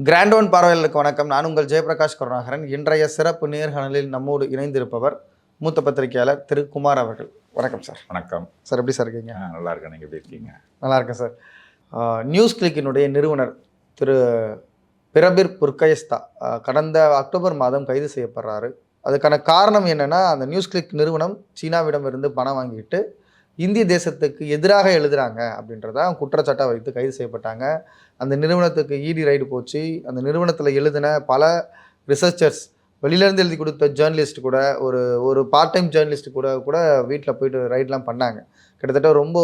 Grand one பார்வையாளர்களுக்கு வணக்கம். நான் உங்கள் ஜெயபிரகாஷ் கருணாகரன். இன்றைய சிறப்பு நேர்காணலில் நம்மோடு இணைந்திருப்பவர் மூத்த பத்திரிகையாளர் திரு குமார் அவர்கள். வணக்கம் சார். வணக்கம் சார், எப்படி சார் இருக்கீங்க? நல்லா இருக்கேன். நீங்கள் எப்படி இருக்கீங்க? நல்லா இருக்கேன் சார். நியூஸ் கிளிக்கினுடைய நிறுவனர் திரு பிரபீர் புர்கயஸ்தா கடந்த அக்டோபர் மாதம் கைது செய்யப்படுறாரு. அதுக்கான காரணம் என்னென்னா, அந்த நியூஸ் கிளிக் நிறுவனம் சீனாவிடம் இருந்து பணம் வாங்கிட்டு இந்திய தேசத்துக்கு எதிராக எழுதுகிறாங்க அப்படின்றத குற்றச்சாட்டை வைத்து கைது செய்யப்பட்டாங்க. அந்த நிறுவனத்துக்கு இடி ரைடு போச்சு. அந்த நிறுவனத்தில் எழுதின பல ரிசர்ச்சர்ஸ், வெளியிலேருந்து எழுதி கொடுத்த ஜேர்னலிஸ்ட் கூட, ஒரு பார்ட் டைம் ஜேர்னலிஸ்ட் கூட வீட்டில் போயிட்டு ரைட்லாம் பண்ணாங்க. கிட்டத்தட்ட ரொம்ப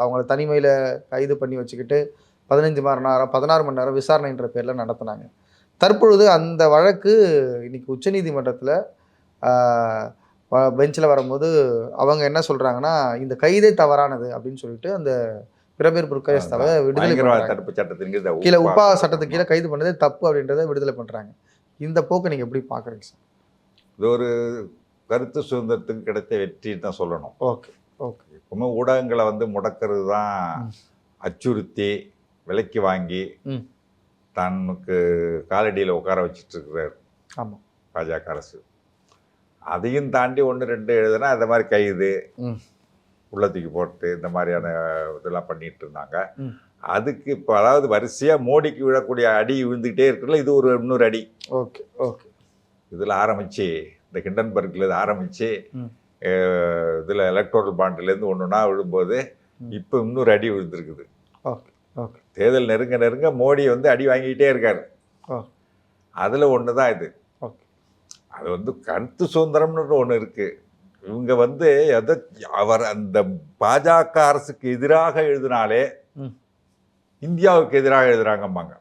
அவங்கள தனிமையில் கைது பண்ணி வச்சுக்கிட்டு 16 மணி நேரம் விசாரணைன்ற பேரில் நடத்தினாங்க. தற்பொழுது அந்த வழக்கு இன்றைக்கி உச்சநீதிமன்றத்தில் பெஞ்சில் வரும்போது அவங்க என்ன சொல்கிறாங்கன்னா, இந்த கைதே தவறானது அப்படின்னு சொல்லிட்டு அந்த பிரபீர் புர்கயஸ்தாவை விடுதலை தடுப்பு சட்டத்தின் கீழே உப்பா சட்டத்துக்கு கீழே கைது பண்ணதே தப்பு அப்படின்றத விடுதலை பண்ணுறாங்க. இந்த போக்கை நீங்கள் எப்படி பார்க்குறீங்க சார்? இது ஒரு கருத்து சுதந்திரத்துக்கு கிடைத்த வெற்றின்னு தான் சொல்லணும். Okay okay. எப்பவுமே ஊடகங்களை முடக்கிறது தான் அச்சுறுத்தி விலைக்கு வாங்கி தனக்கு காலடியில் உட்கார வச்சுட்டு இருக்கிறார். ஆமாம், பாஜக அரசு. அதையும் தாண்டி 1-2 எழுதுனா இந்த மாதிரி கைது, உள்ளத்துக்கு போட்டு இந்த மாதிரியான இதெல்லாம் பண்ணிட்டு இருந்தாங்க. அதுக்கு இப்போ அதாவது வரிசையாக மோடிக்கு விழக்கூடிய அடி விழுந்துக்கிட்டே இருக்குல்ல, இது இன்னொரு அடி. Okay okay. இதில் ஆரம்பித்து இந்த ஹிண்டன்பர்க்ல ஆரம்பித்து இதில் எலக்ட்ரல் பாண்ட்லேருந்து ஒன்றுனா விழும்போது இப்போ இன்னொரு அடி விழுந்துருக்குது. Okay okay. தேர்தல் நெருங்க மோடி அடி வாங்கிக்கிட்டே இருக்கார். அதில் ஒன்று தான் இது. அது கருத்து சுதந்திரம்னு ஒன்று இருக்குது. இவங்க அவர் அந்த பாஜக அரசுக்கு எதிராக எழுதினாலே இந்தியாவுக்கு எதிராக எழுதுறாங்கம்பாங்க.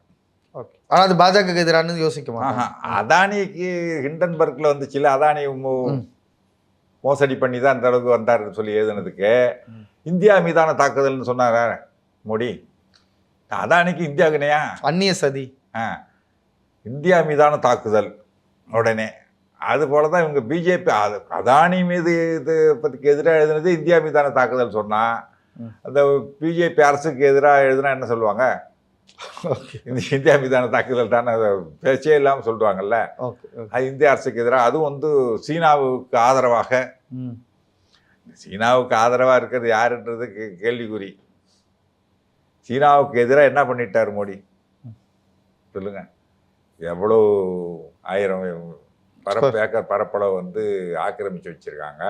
ஓகே. ஆனால் அது பாஜக எதிரானு யோசிக்குமா? அதானிக்கு ஹிண்டன்பர்க்ல வந்துச்சுல, அதானி மோசடி பண்ணி தான் அந்த அளவுக்கு வந்தாருன்னு சொல்லி எழுதுனதுக்கு இந்தியா மீதான தாக்குதல்னு சொன்னார மோடி. அதானிக்கு இந்தியாவுக்குனையா அந்நிய சதி, இந்தியா மீதான தாக்குதல் உடனே. அது போல தான் இவங்க பிஜேபி அதானி மீது இது பற்றிக்கு எதிராக எழுதுனது இந்தியா மீதான தாக்குதல் சொன்னால், அந்த பிஜேபி அரசுக்கு எதிராக எழுதுனா என்ன சொல்லுவாங்க? இந்த இந்தியா மீதான தாக்குதல் தானே, பேச்சே இல்லாமல் சொல்லுவாங்கல்ல. அது இந்திய அரசுக்கு எதிராக, அதுவும் சீனாவுக்கு ஆதரவாக. சீனாவுக்கு ஆதரவாக இருக்கிறது யாருன்றது கேள்விக்குறி. சீனாவுக்கு எதிராக என்ன பண்ணிட்டார் மோடி சொல்லுங்க? எவ்வளோ 1000 ஏக்கர் பரப்பளவு ஆக்கிரமிச்சு வச்சிருக்காங்க.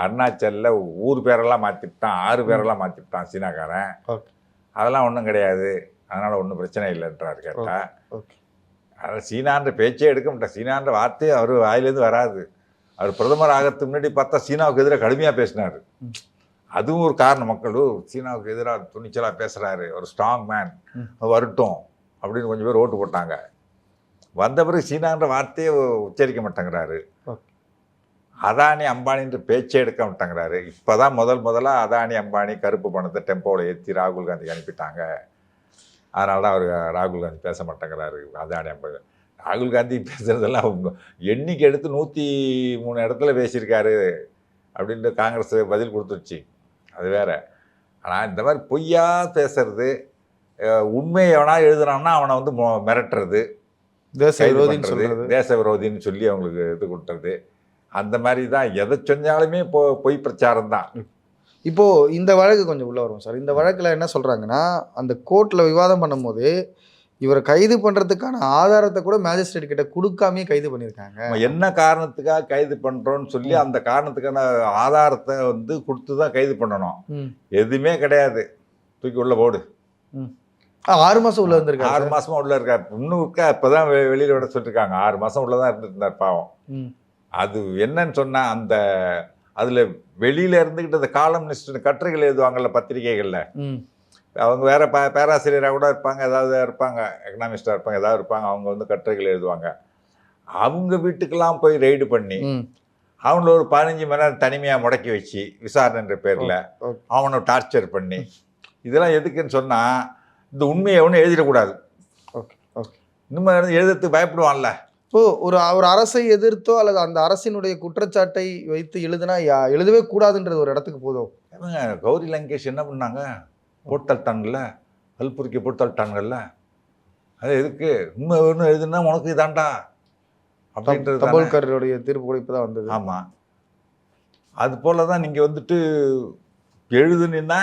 அருணாச்சலில் ஊர் பேரெல்லாம் மாற்றிவிட்டான், 6 பேரெல்லாம் மாற்றிவிட்டான் சீனாக்காரன். அதெல்லாம் ஒன்றும் கிடையாது, அதனால் ஒன்றும் பிரச்சனை இல்லைன்றாரு. கேட்டால் அதனால் சீனான்ற பேச்சே எடுக்க மாட்டார். சீனான்ற வார்த்தையே அவர் வாயிலேருந்து வராது. அவர் பிரதமர் ஆகிறதுக்கு முன்னாடி பார்த்தா சீனாவுக்கு எதிராக கடுமையாக பேசினார். அதுவும் ஒரு காரணம். மக்களும் சீனாவுக்கு எதிராக துணிச்சலாக பேசுகிறாரு, ஒரு ஸ்ட்ராங் மேன், வரட்டும் அப்படின்னு கொஞ்சம் பேர் ஓட்டு போட்டாங்க. வந்த பிறகு சீனான்ற வார்த்தையை உச்சரிக்க மாட்டேங்கிறாரு. அதானி அம்பானின்ற பேச்சே எடுக்க மாட்டேங்கிறாரு. இப்போ தான் முதலாக அதானி அம்பானி கருப்பு பணத்தை டெம்போவில் ஏற்றி ராகுல் காந்திக்கு அனுப்பிட்டாங்க. அதனால தான் அவர் ராகுல் காந்தி பேச மாட்டேங்கிறாரு. அதானி அம்பானி ராகுல் காந்தி பேசுகிறதெல்லாம் எண்ணிக்கை எடுத்து 103 இடத்துல பேசியிருக்காரு அப்படின்ட்டு காங்கிரஸ் பதில் கொடுத்துருச்சு. அது வேற. ஆனால் இந்த மாதிரி பொய்யா பேசுறது, உண்மையை எவனா எழுதுனான்னா அவனை மிரட்டுறது, தேச விரோதின்னு சொல்லி அவங்களுக்கு இது கொடுத்துறது, அந்த மாதிரி தான் எதை சொன்னாலுமே பொய் பிரச்சாரம் தான். இப்போது இந்த வழக்கு கொஞ்சம் உள்ளே வரும் சார். இந்த வழக்கில் என்ன சொல்கிறாங்கன்னா, அந்த கோர்ட்டில் விவாதம் பண்ணும்போது இவரை கைது பண்ணுறதுக்கான ஆதாரத்தை கூட மேஜிஸ்ட்ரேட் கிட்ட கொடுக்காமே கைது பண்ணியிருக்காங்க. என்ன காரணத்துக்காக கைது பண்ணுறோன்னு சொல்லி அந்த காரணத்துக்கான ஆதாரத்தை கொடுத்து தான் கைது பண்ணணும். எதுவுமே கிடையாது, தூக்கி உள்ள போடு. 6 மாதம் உள்ள இருந்திருக்காரு. 6 மாதமாக உள்ள இருக்கார். இன்னும் இப்போ தான் வெளியில் விட சொல்லியிருக்காங்க. 6 மாதம் உள்ளதான் இருந்துருந்தார் பாவம். அது என்னன்னு சொன்னால், அதில் வெளியில் இருந்துக்கிட்டு அந்த காலம்னிஸ்ட் கட்டுரைகள் எழுதுவாங்கள்ல பத்திரிகைகளில், அவங்க வேறு பேராசிரியராக கூட இருப்பாங்க, ஏதாவது இருப்பாங்க, எக்கனாமிஸ்டாக இருப்பாங்க, ஏதாவது இருப்பாங்க. அவங்க கட்டுரைகள் எழுதுவாங்க. அவங்க வீட்டுக்கெல்லாம் போய் ரெய்டு பண்ணி அவங்கள ஒரு 15 மணி நேரம் தனிமையாக முடக்கி வச்சு விசாரணைன்ற பேரில் அவனை டார்ச்சர் பண்ணி, இதெல்லாம் எதுக்குன்னு சொன்னால் இந்த உண்மையை ஒன்றும் எழுதிடக்கூடாது. Okay okay. இன்னும் எழுதுறதுக்கு பயப்படுவான்ல. இப்போது ஒரு அரசை எதிர்த்தோ அல்லது அந்த அரசினுடைய குற்றச்சாட்டை வைத்து எழுதவே கூடாதுன்றது ஒரு இடத்துக்கு போதும். கௌரி லங்கேஷ் என்ன பண்ணாங்க? போட்டு தள்ளிட்டாங்கல்ல, கல்புரிக்கு போட்டு தள்ளிட்டாங்கல்ல. அது எதுக்கு உண்மை ஒன்று எழுதுனா உனக்கு இதாண்டா அப்படின்றது தானே. தபோல்கருடைய தீர்ப்பு கூட இப்போ தான் வந்தது. ஆமாம், அது போல தான் நீங்கள் வந்துட்டு எழுதுனா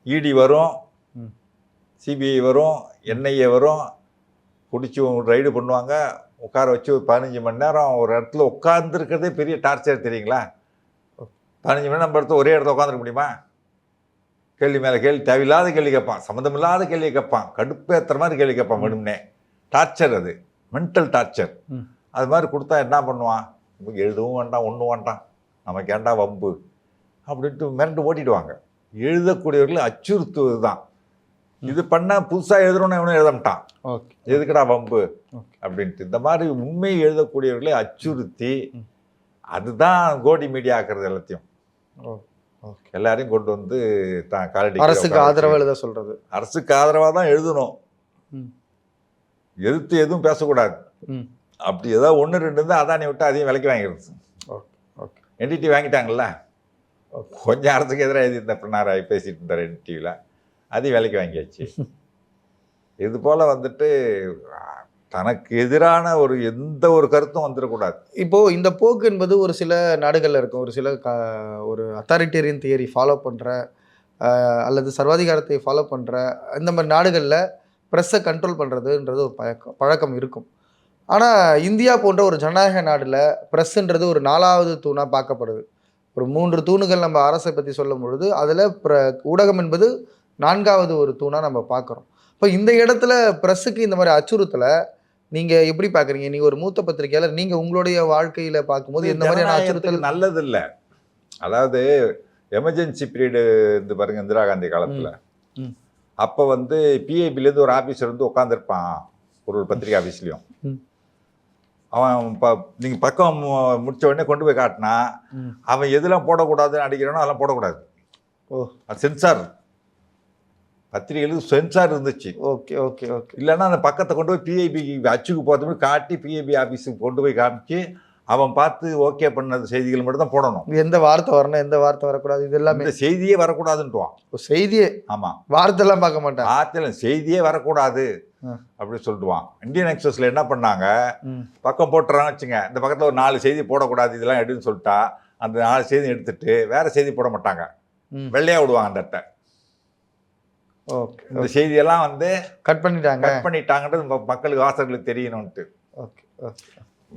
இடி வரும், ம். சிபிஐ வரும், என்ஐஏ வரும், பிடிச்சி ரைடு பண்ணுவாங்க, உட்கார வச்சு ஒரு 15 மணி நேரம் ஒரு இடத்துல உட்காந்துருக்கிறதே பெரிய டார்ச்சர் தெரியுங்களா? 15 மணி நேரம் நம்ம இடத்துல ஒரே இடத்துல உட்காந்துருக்க முடியுமா? கேள்வி மேலே கேள்வி, தேவையில்லாத கேள்வி கேட்பான், சம்மந்தமில்லாத கேள்வியை கேட்பான், கடுப்பேற்றுற மாதிரி கேள்வி கேட்பான். வேணும்னே டார்ச்சர், அது மென்டல் டார்ச்சர். ம். அது மாதிரி கொடுத்தா என்ன பண்ணுவான்? எழுதவும் வேண்டாம், ஒன்றும் வேண்டாம், நமக்கு ஏண்டா வம்பு அப்படின்ட்டு மிரண்டு ஓட்டிடுவாங்க. எழுதக்கூடியவர்களை அச்சுறுத்துவது தான் இது. பண்ணால் புதுசாக எழுதுறோன்னு எவனும் எழுத மாட்டான். ஓகே, எதுக்குடா வம்பு ஓகே. அப்படின்ட்டு இந்த மாதிரி உண்மை எழுதக்கூடியவர்களை அச்சுறுத்தி ம். அதுதான் கோடி மீடியா ஆக்குறது. எல்லாத்தையும் ஓ, ஓகே. எல்லாரையும் கொண்டு வந்து தான் காலடி அரசுக்கு ஆதரவா எழுத சொல்றது. அரசுக்கு ஆதரவாக தான் எழுதணும், ம். எதிர்த்து எதுவும் பேசக்கூடாது. ம். அப்படி ஏதாவது ஒன்று ரெண்டு இருந்தால் அதானி விட்டு அதையும் விலைக்கு வாங்கிடுது. Okay, okay. என்டிடி வாங்கிட்டாங்கல்ல, ஓகே. கொஞ்சம் அரசுக்கு எதிராக எழுதி பின்னாராய் பேசிட்டு இருந்தார் என்டிவியில், அதையும் விலைக்கு வாங்கியாச்சு. இது போல் வந்துட்டு தனக்கு எதிரான எந்த ஒரு கருத்தும் வந்துடக்கூடாது. இப்போ இந்த போக்கு என்பது ஒரு சில நாடுகளில் இருக்கும். ஒரு சில ஒரு அத்தாரிட்டேரியன் தியரி ஃபாலோ பண்ணுற அல்லது சர்வாதிகாரத்தை ஃபாலோ பண்ணுற இந்த மாதிரி நாடுகளில் ப்ரெஸ்ஸை கண்ட்ரோல் பண்ணுறதுன்றது ஒரு பழக்கம் இருக்கும். ஆனால் இந்தியா போன்ற ஒரு ஜனநாயக நாடில் ப்ரெஸ்ஸுன்றது ஒரு 4வது தூணாக பார்க்கப்படுது. ஒரு 3 தூணுகள் நம்ம அரசை பற்றி சொல்லும் பொழுது அதில் ஊடகம் என்பது 4வது ஒரு தூணாக நம்ம பார்க்குறோம். இப்போ இந்த இடத்துல ப்ரெஸ்ஸுக்கு இந்த மாதிரி அச்சுறுத்தலை நீங்கள் எப்படி பார்க்குறீங்க? நீங்கள் ஒரு மூத்த பத்திரிகையாளர், நீங்கள் உங்களுடைய வாழ்க்கையில் பார்க்கும்போது எந்த மாதிரியான அச்சுறுத்தல்? நல்லது இல்லை. அதாவது எமர்ஜென்சி பீரியடு இந்த பாருங்க, இந்திரா காந்தி காலத்தில் அப்போ பிஏபிலேருந்து ஒரு ஆஃபீஸர் உட்காந்துருப்பான் ஒரு பத்திரிகை ஆஃபீஸ்லேயும். அவன் நீங்கள் பக்கம் முடிச்ச உடனே கொண்டு போய் காட்டினா அவன் எதெல்லாம் போடக்கூடாதுன்னு அடிக்கிறானோ அதெல்லாம் போடக்கூடாது. ஓ, அது சென்சார், பத்திரிகைகளுக்கு சென்சார் இருந்துச்சு. Okay, okay, okay. இல்லைன்னா அந்த பக்கத்தை கொண்டு போய் பிஐபி அச்சுக்கு போகிறது காட்டி பிஐபி ஆஃபீஸுக்கு கொண்டு போய் காமிச்சு அவன் பார்த்து ஓகே பண்ணது செய்திகள் மட்டும் தான் போடணும். எந்த வார்த்தை வரணும், எந்த வார்த்தை வரக்கூடாது, இது எல்லாமே. இந்த செய்தியே வரக்கூடாதுன்ட்டுவான். செய்தியே? ஆமாம், வார்த்தைலாம் பார்க்க மாட்டான். வார்த்தையில் செய்தியே வரக்கூடாது அப்படின்னு சொல்லிட்டுவான். இந்தியன் எக்ஸ்பிரஸில் என்ன பண்ணாங்க, பக்கம் போட்டுறான்னு வச்சுங்க, இந்த பக்கத்தில் ஒரு 4 செய்தி போடக்கூடாது இதெல்லாம் எடுன்னு சொல்லிட்டா அந்த 4 செய்தி எடுத்துட்டு வேற செய்தி போட மாட்டாங்க, வெள்ளையா விடுவாங்க அந்த அட்டை. ஓகே. இந்த செய்தியெல்லாம் கட் பண்ணிட்டாங்கன்றது மக்களுக்கு வாசகர்களுக்கு தெரியணும்ட்டு. Okay, okay.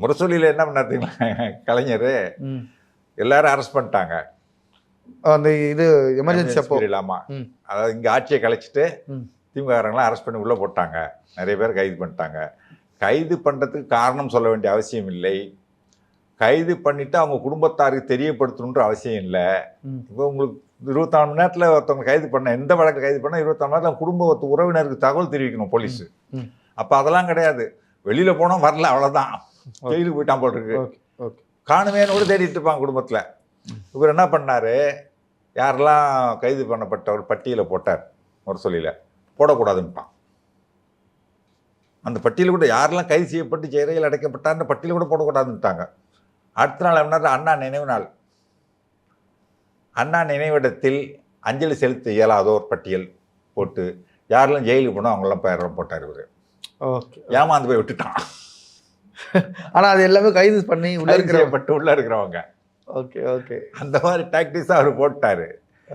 முரசொலியில் என்ன பண்ணாருங்களா கலைஞர், எல்லாரும் அரெஸ்ட் பண்ணிட்டாங்க. அந்த இது எமர்ஜென்சி அப்போ இல்லாமா, அதாவது இங்கே ஆட்சியை கலைச்சிட்டு திமுககாரங்களாம் அரெஸ்ட் பண்ணி உள்ளே போட்டாங்க, நிறைய பேர் கைது பண்ணிட்டாங்க. கைது பண்ணுறதுக்கு காரணம் சொல்ல வேண்டிய அவசியம் இல்லை, கைது பண்ணிவிட்டு அவங்க குடும்பத்தாருக்கு தெரியப்படுத்தணுன்ற அவசியம் இல்லை. இப்போ உங்களுக்கு 24 மணி நேரத்தில் ஒருத்தவங்க கைது பண்ண, எந்த வழக்கு கைது பண்ணால் 24 மணி நேரத்தில் குடும்ப உறவினருக்கு தகவல் தெரிவிக்கணும் போலீஸு. அப்போ அதெல்லாம் கிடையாது, வெளியில் போனோம் வரல அவ்வளோதான், ஜெயிலுக்கு போயிட்டான் போட்டிருக்கு, காணுமேனு கூட தேடிட்டு இருப்பாங்க குடும்பத்தில். இவர் என்ன பண்ணார், யாரெல்லாம் கைது பண்ணப்பட்ட ஒரு பட்டியலை போட்டார், முரசொலியில் போடக்கூடாதுன்ட்டான். அந்த பட்டியல் கூட யாரெல்லாம் கைது செய்யப்பட்டு சிறையில் அடைக்கப்பட்டார்ன்ற பட்டியல் கூட போடக்கூடாதுன்ட்டாங்க. அடுத்த நாள் என்ன, அண்ணா நினைவு நாள், அண்ணா நினைவிடத்தில் அஞ்சலி செலுத்த இயலாதோர் பட்டியல் போட்டு யாரெல்லாம் ஜெயிலுக்கு போனோம் அவங்களாம் பேரெல்லாம் போட்டார் இவர். ஓகே, ஏமாந்து போய் விட்டுட்டான். ஆனால் அது எல்லாமே கைது பண்ணி உள்ளே இருக்கிறவங்க. Okay, okay. அந்த மாதிரி டாக்டிக்ஸாக அவர் போட்டார்.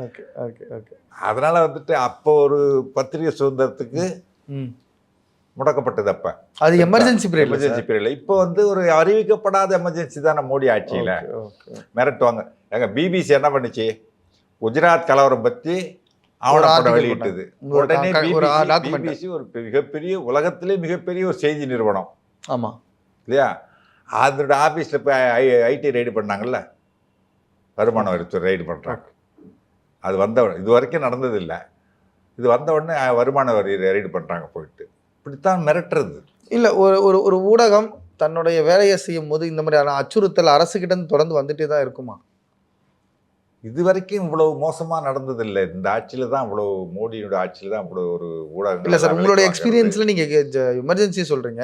Okay, okay, okay. அதனால் அப்போ ஒரு பத்திரிகை சுதந்திரத்துக்கு முடக்கப்பட்டது. அப்போ அது எமர்ஜென்சி பீரியட்ல. இப்போ ஒரு அறிவிக்கப்படாத எமர்ஜென்சி தானே மோடி ஆட்சியில். மிரட்டுவாங்க. எங்க பிபிசி என்ன பண்ணுச்சு, குஜராத் கலவரம் பற்றி ஆவணப்படம் வெளியிட்டது. உடனே பிபிசி ஒரு மிகப்பெரிய, உலகத்திலே மிகப்பெரிய ஒரு செய்தி நிறுவனம். ஆமாம் இல்லையா, அதோட ஆஃபீஸில் போய் ஐடி ரைடு பண்ணாங்கல்ல, வருமான வரித்துறை ரைடு பண்ணுறாங்க. அது இது வரைக்கும் நடந்ததில்லை. இது வந்த உடனே வருமான வரி ரைடு பண்ணுறாங்க போயிட்டு. இப்படித்தான் மிரட்டுறது. இல்லை, ஒரு ஊடகம் தன்னுடைய வேலையை செய்யும் போது இந்த மாதிரியான அச்சுறுத்தல் அரசுகிட்ட தொடர்ந்து வந்துட்டே தான் இருக்குமா? இது வரைக்கும் இவ்வளவு மோசமாக நடந்ததில்லை. இந்த ஆட்சியில் தான் இவ்வளோ, மோடியோட ஆட்சியில் தான் இவ்வளோ ஒரு ஊடகம். இல்லை சார், உங்களுடைய எக்ஸ்பீரியன்ஸில் நீங்கள் எமர்ஜென்சி சொல்கிறீங்க.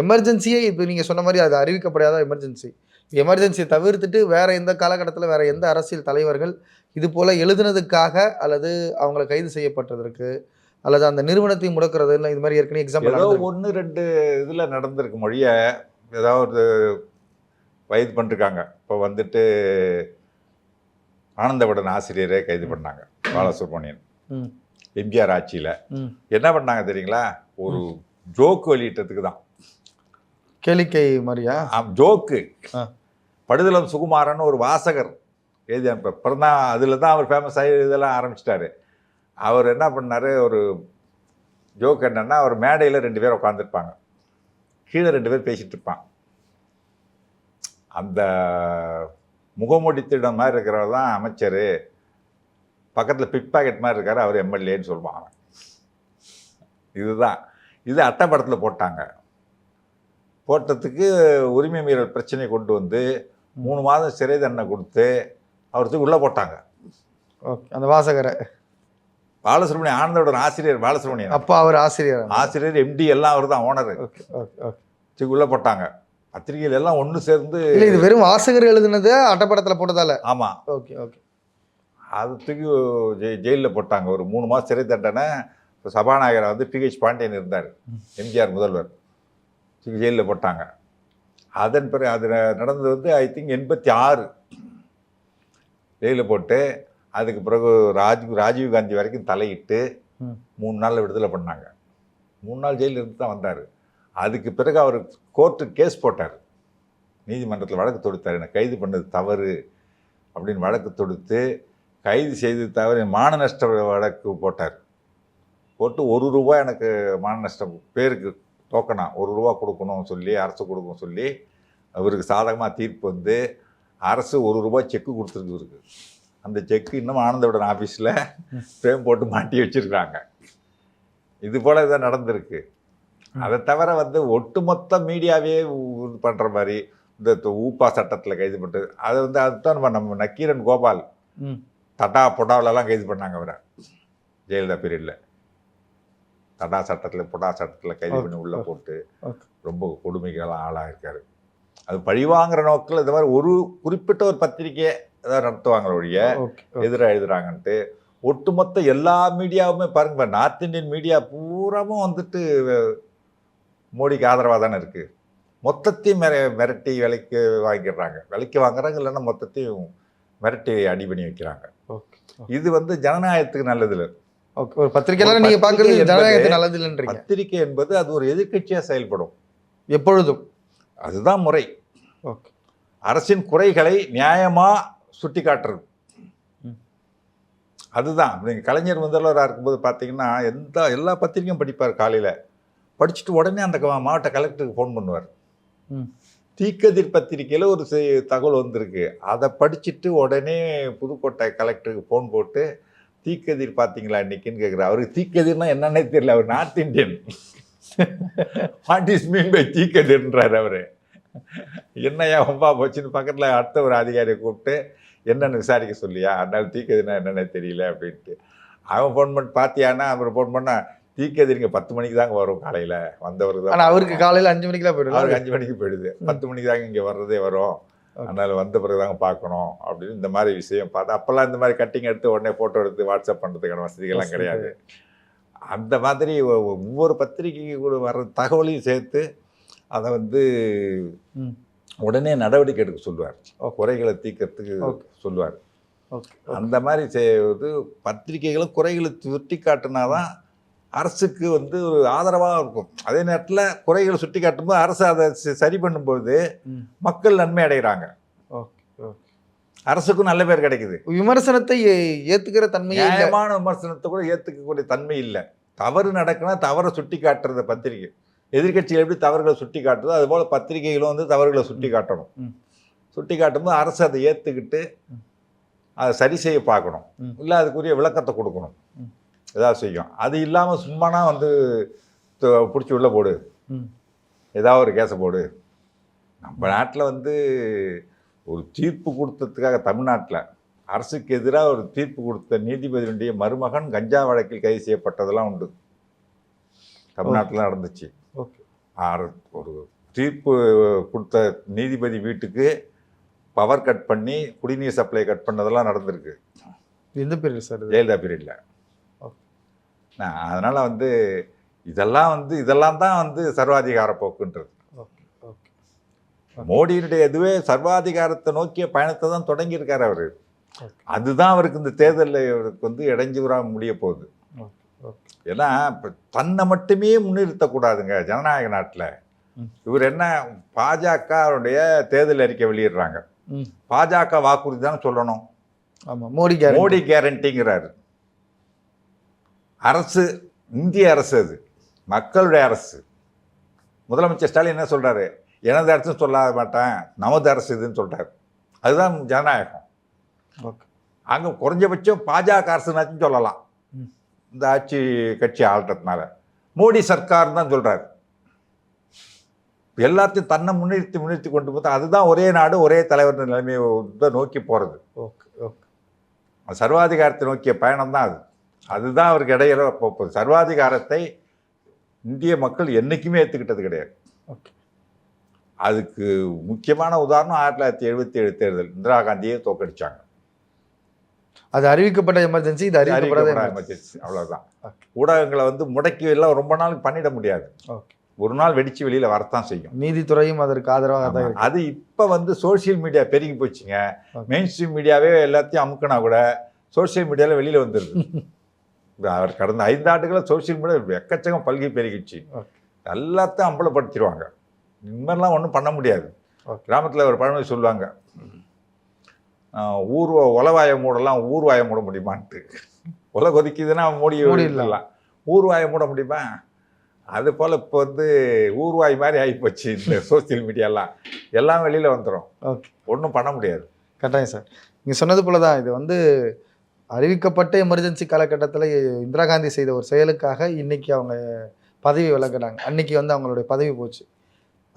எமர்ஜென்சியே இப்போ நீங்கள் சொன்ன மாதிரி அது அறிவிக்கப்படாத எமர்ஜென்சியை தவிர்த்துட்டு வேறு எந்த காலகட்டத்தில் வேறு எந்த அரசியல் தலைவர்கள் இது போல் எழுதுனதுக்காக அல்லது அவங்கள கைது செய்யப்பட்டதற்கு அல்லது அந்த நிறுவனத்தை முடக்கிறது இல்லை இது மாதிரி ஏற்கனவே எக்ஸாம்பிள் ஏதோ 1-2 இதில் நடந்திருக்கு மொழிய ஏதாவது கைது பண்ணிருக்காங்க. இப்போ வந்துட்டு ஆனந்தவிடன் ஆசிரியரே கைது பண்ணாங்க பாலசுப்ரமணியன் எம்ஜிஆர் ஆட்சியில். என்ன பண்ணாங்க தெரியுங்களா? ஒரு ஜோக்கு வெளியிட்டதுக்கு தான். கேளிக்கை மாதிரியா? ஜோக்கு. படுதலம் சுகுமாரன் ஒரு வாசகர் எழுதி அப்புறம் தான் அதில் தான் அவர் ஃபேமஸ் ஆகி இதெல்லாம் ஆரம்பிச்சிட்டாரு. அவர் என்ன பண்ணார், ஒரு ஜோக் என்னன்னா, அவர் மேடையில் 2 பேர் உட்காந்துருப்பாங்க, கீழே 2 பேர் பேசிகிட்டு இருப்பான். அந்த முகமூடித்திடம் மாதிரி இருக்கிறவர் தான் அமைச்சர், பக்கத்தில் பிக் பாக்கெட் மாதிரி இருக்கார் அவர் எம்எல்ஏன்னு சொல்லுவாங்க. இதுதான் இது அட்டைப்படத்தில் போட்டாங்க. போட்டதுக்கு உரிமை மீறல் பிரச்சனை கொண்டு வந்து 3 மாதம் சிறை தண்டனை கொடுத்து அவருக்கு உள்ளே போட்டாங்க. ஓகே. அந்த வாசகரை பாலசுப்ரமணியன் ஆனந்தோட ஆசிரியர் பாலசுப்ரமணியன். அப்போ அவர் ஆசிரியர் எம்டி எல்லாம் அவர் தான் ஓனர். உள்ளே போட்டாங்க. பத்திரிகைகள் எல்லாம் ஒன்று சேர்ந்து. இது வெறும் வாசகர் எழுதுனது அட்டைப்படத்தில் போட்டதால? ஆமாம். Okay okay. அது தூக்கி ஜெயிலில் போட்டாங்க. ஒரு 3 மாதம் சிறை தண்டனை. சபாநாயகரை வந்து PH பாண்டியன் இருந்தார், எம்ஜிஆர் முதல்வர். தூக்கி ஜெயிலில் போட்டாங்க. அதன் பிறகு அது நடந்தது வந்து ஐ திங்க் 86 ஜெயிலில் போட்டு அதுக்கு பிறகு ராஜீவ் காந்தி வரைக்கும் தலையிட்டு 3 நாளில் விடுதலை பண்ணாங்க. 3 நாள் ஜெயிலில் இருந்து தான் வந்தார். அதுக்கு பிறகு அவர் கோர்ட்டுக்கு கேஸ் போட்டார், நீதிமன்றத்தில் வழக்கு தொடுத்தார். என்னை கைது பண்ணது தவறு அப்படின்னு வழக்கு தொடுத்து கைது செய்து தவறு மான நஷ்ட வழக்கு போட்டார். போட்டு ₹1 எனக்கு மான நஷ்டம் பேருக்கு டோக்கனா ₹1 கொடுக்கணும்னு சொல்லி அரசு கொடுக்கணும்னு சொல்லி அவருக்கு சாதகமாக தீர்ப்பு வந்து அரசு ₹1 செக்கு கொடுத்துருக்கு இருக்கு. அந்த செக்கு இன்னும் ஆனந்தவிடன் ஆஃபீஸில் ஃப்ரேம் போட்டு மாட்டி வச்சுருக்காங்க. இது போல் இதான் நடந்திருக்கு. அதை தவிர வந்து ஒட்டுமொத்த மீடியாவே இது பண்ணுற மாதிரி இந்த ஊப்பா சட்டத்தில் கைது பண்ணுறது அதை வந்து அதுதான் நம்ம நக்கீரன் கோபால் தடா பொடாவிலலாம் கைது பண்ணாங்க அவரை ஜெயலலிதா பீரியடில். தடா சட்டத்தில் பொடா சட்டத்தில் கைது பண்ணி உள்ளே போட்டு ரொம்ப கொடுமைகள்லாம் ஆளாக இருக்கார். அது பழிவாங்கிற நோக்கில் இந்த மாதிரி ஒரு குறிப்பிட்ட ஒரு பத்திரிக்கையை ஏதாவது நடத்துவாங்க ஒழிய எதிராக எழுதுறாங்கன்ட்டு ஒட்டுமொத்த எல்லா மீடியாவுமே பாருங்க. நார்த் இந்தியன் மீடியா பூராவும் வந்துட்டு மோடிக்கு ஆதரவாக தானே இருக்குது. மொத்தத்தையும் மிரட்டி விலைக்கு வாங்கிடுறாங்க. விலைக்கு வாங்குறாங்க, இல்லைன்னா மொத்தத்தையும் மிரட்டி அடி பண்ணி வைக்கிறாங்க. இது வந்து ஜனநாயகத்துக்கு நல்லது இல்லை. ஒரு பத்திரிகையாளர் நீங்கள் பார்க்குறது ஜனநாயகத்துக்கு நல்லது இல்லைன்றீங்க. பத்திரிகை என்பது அது ஒரு எதிர்க்கட்சியாக செயல்படும் எப்பொழுதும். அதுதான் முறை. அரசின் குறைகளை நியாயமாக சுட்டி காட்டுறது அதுதான். நீங்கள் கலைஞர் முதல்வராக இருக்கும்போது பார்த்தீங்கன்னா எல்லா பத்திரிகையும் படிப்பார். காலையில் படிச்சுட்டு உடனே அந்த மாவட்ட கலெக்டருக்கு ஃபோன் பண்ணுவார். தீக்கதிர் பத்திரிக்கையில் ஒரு தகவல் வந்திருக்கு, அதை படிச்சுட்டு உடனே புதுக்கோட்டை கலெக்டருக்கு ஃபோன் போட்டு தீக்கதிர் பார்த்தீங்களா இன்னைக்குன்னு கேட்குறாரு. அவருக்கு தீக்கதிர்னா என்னன்னே தெரியல. அவர் north Indian. What is mean by தீக்கதிர்ன்றார் அவர். என்னையா ஒம்பா போச்சுன்னு பக்கத்தில் அடுத்த ஒரு அதிகாரியை கூப்பிட்டு என்னென்னு விசாரிக்க சொல்லியா, அதனால தீக்கதிர்னா என்னென்ன தெரியல அப்படின்ட்டு. அவன் ஃபோன் பண்ணி பார்த்தியானா அவர் ஃபோன் பண்ணால் தீக்கதிரிங்க 10 மணிக்கு தாங்க வரும் காலையில் வந்தவருக்கு தான். அவருக்கு காலையில் 5 மணிக்கெலாம் போயிடுது. அவருக்கு 5 மணிக்கு போயிடுது. 10 மணிக்கு தாங்க இங்கே வர்றதே வரும், அதனால் வந்த பிறகு தாங்க பார்க்கணும் அப்படின்னு இந்த மாதிரி விஷயம் பார்த்தா. அப்போல்லாம் இந்த மாதிரி கட்டிங் எடுத்து உடனே ஃபோட்டோ எடுத்து வாட்ஸ்அப் பண்ணுறதுக்கான வசதிகள்லாம் கிடையாது. அந்த மாதிரி ஒவ்வொரு பத்திரிகைக்கு கூட வர்ற தகவலையும் சேர்த்து அதை வந்து உடனே நடவடிக்கை எடுக்க சொல்லுவார், குறைகளை தீர்க்கறதுக்கு சொல்லுவார். அந்த மாதிரி செய்வது பத்திரிகைகளும் குறைகளை சுட்டி காட்டினாதான் அரசுக்கு வந்து ஒரு ஆதரவாக இருக்கும். அதே நேரத்தில் குறைகளை சுட்டி காட்டும்போது அரசு அதை சரி பண்ணும்போது மக்கள் நன்மை அடைகிறாங்க, அரசுக்கும் நல்ல பேர் கிடைக்குது. விமர்சனத்தை ஏற்றுக்கிற தன்மை, நியாயமான விமர்சனத்தை கூட ஏற்றுக்கக்கூடிய தன்மை இல்லை. தவறு நடக்குன்னா தவறை சுட்டி காட்டுறத பத்திரிகை, எதிர்கட்சிகள் எப்படி தவறுகளை சுட்டி காட்டுதோ அதுபோல் பத்திரிகைகளும் வந்து தவறுகளை சுட்டி காட்டணும். சுட்டி காட்டும்போது அரசு அதை ஏற்றுக்கிட்டு அதை சரி செய்ய பார்க்கணும், இல்லை அதுக்குரிய விளக்கத்தை கொடுக்கணும், ஏதாவது செய்யும். அது இல்லாமல் சும்மானா வந்து பிடிச்சி உள்ள போடு, ஏதாவது ஒரு கேஸை போடு. நம்ம நாட்டில் வந்து ஒரு தீர்ப்பு கொடுத்ததுக்காக தமிழ்நாட்டில் அரசுக்கு எதிராக ஒரு தீர்ப்பு கொடுத்த நீதிபதியினுடைய மருமகன் கஞ்சா வழக்கில் கைது செய்யப்பட்டதெல்லாம் உண்டு. தமிழ்நாட்டில் நடந்துச்சு. ஒரு தீர்ப்பு கொடுத்த நீதிபதி வீட்டுக்கு பவர் கட் பண்ணி குடிநீர் சப்ளை கட் பண்ணதெல்லாம் நடந்திருக்கு. எந்த பீரியட் சார்? ஜெயலலிதா பீரியடில். அதனால் வந்து இதெல்லாம் தான் வந்து சர்வாதிகார போக்குன்றது. Okay okay. மோடியினுடைய இதுவே சர்வாதிகாரத்தை நோக்கிய பயணத்தை தான் தொடங்கியிருக்காரு அவர். ஓகே அதுதான் அவருக்கு இந்த தேர்தலில் இவருக்கு வந்து இடைஞ்சூறாக முடிய போகுது. Okay okay. ஏன்னா இப்போ தன்னை மட்டுமே முன்னிறுத்தக்கூடாதுங்க ஜனநாயக நாட்டில். இவர் என்ன பாஜகவுடைய தேர்தல் அறிக்கை வெளியிடுறாங்க. பாஜக வாக்குறுதி தானே சொல்லணும். ஆமாம், மோடி கேரண்டிங்கிறாரு. அரசு இந்திய அரசு, அது மக்களுடைய அரசு. முதலமைச்சர் ஸ்டாலின் என்ன சொல்றாரு? எனது அரசுன்னு சொல்ல மாட்டேன், நமது அரசு இதுன்னு சொல்றாரு. அதுதான் ஜனநாயகம். ஓகே. அங்கே குறைஞ்சபட்சம் பாஜக அரசுனாச்சும் சொல்லலாம், இந்த ஆட்சி கட்சி ஆள்றதுனால. மோடி சர்க்கார் தான் சொல்றாரு. எல்லாத்தையும் தன்னை முன்னிறுத்தி கொண்டு போது அதுதான் ஒரே நாடு ஒரே தலைவர் நிலைமையை நோக்கி போகிறது. Okay okay. சர்வாதிகாரத்தை நோக்கிய பயணம் தான் அது. அதுதான் அவருக்கு இடையில போகுது. சர்வாதிகாரத்தை இந்திய மக்கள் என்றைக்குமே ஏற்றுக்கிட்டது கிடையாது. ஓகே. அதுக்கு முக்கியமான உதாரணம் 1977 தேர்தல். இந்திரா காந்தியை தோக்கடிச்சாங்க. அது அறிவிக்கப்பட்ட எமர்ஜென்சி, இது அறிவிக்கப்படாத எமர்ஜென்சி, அவ்வளோதான். ஊடகங்களை வந்து முடக்கி எல்லாம் ரொம்ப நாளுக்கு பண்ணிட முடியாது. ஓகே. ஒரு நாள் வெடிச்சு வெளியில் வரத்தான் செய்யும். நீதித்துறையும் அதற்கு ஆதரவாக தான் இருக்கு. அது இப்போ வந்து சோசியல் மீடியா பெருகி போச்சுங்க. மெயின் ஸ்ட்ரீம் மீடியாவே எல்லாத்தையும் அமுக்கினா கூட சோசியல் மீடியாவில் வெளியில் வந்துடுது. அவர் கடந்த 5 ஆண்டுகளில் சோசியல் மீடியா எக்கச்சக்கம் பல்கி பெருகிச்சு. எல்லாத்தையும் அம்பலப்படுத்திடுவாங்க. இனிமேலாம் ஒன்றும் பண்ண முடியாது. கிராமத்தில் ஒரு பழமொழி சொல்லுவாங்க, உலவாய மூடலாம் ஊர்வாய மூட முடியுமான்ட்டு. உல கொதிக்குதுன்னா மூடிடலாம், ஊர்வாய மூட முடியுமா? அது போல் இப்போ வந்து ஊர்வாய் மாதிரி ஆகிப்போச்சு இந்த சோசியல் மீடியாலாம். எல்லாம் வெளியில் வந்துடும். ஓகே. ஒன்றும் பண்ண முடியாது. கட்டாயம் சார், நீங்கள் சொன்னது போல தான். இது வந்து அறிவிக்கப்பட்ட எமர்ஜென்சி காலகட்டத்தில் இந்திரா காந்தி செய்த ஒரு செயலுக்காக இன்னைக்கு அவங்க பதவி விலகினாங்க. அன்னைக்கு வந்து அவங்களுடைய பதவி போச்சு.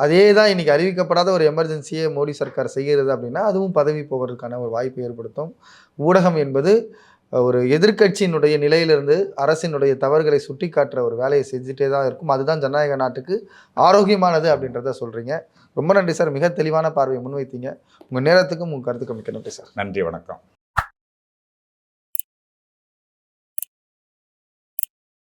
அதே தான் இன்னைக்கு அறிவிக்கப்படாத ஒரு எமர்ஜென்சியை மோடி சர்க்கார் செய்கிறது அப்படின்னா அதுவும் பதவி போகிறதுக்கான ஒரு வாய்ப்பை ஏற்படுத்தும். ஊடகம் என்பது ஒரு எதிர்க்கட்சியினுடைய நிலையிலிருந்து அரசினுடைய தவறுகளை சுட்டி காட்டுற ஒரு வேலையை செஞ்சுட்டே தான் இருக்கும். அதுதான் ஜனநாயக நாட்டுக்கு ஆரோக்கியமானது அப்படின்றத சொல்கிறீங்க. ரொம்ப நன்றி சார், மிக தெளிவான பார்வையை முன்வைத்தீங்க. உங்கள் நேரத்துக்கும் உங்கள் கருத்துக்கும் மிக்க நன்றி சார். நன்றி, வணக்கம்.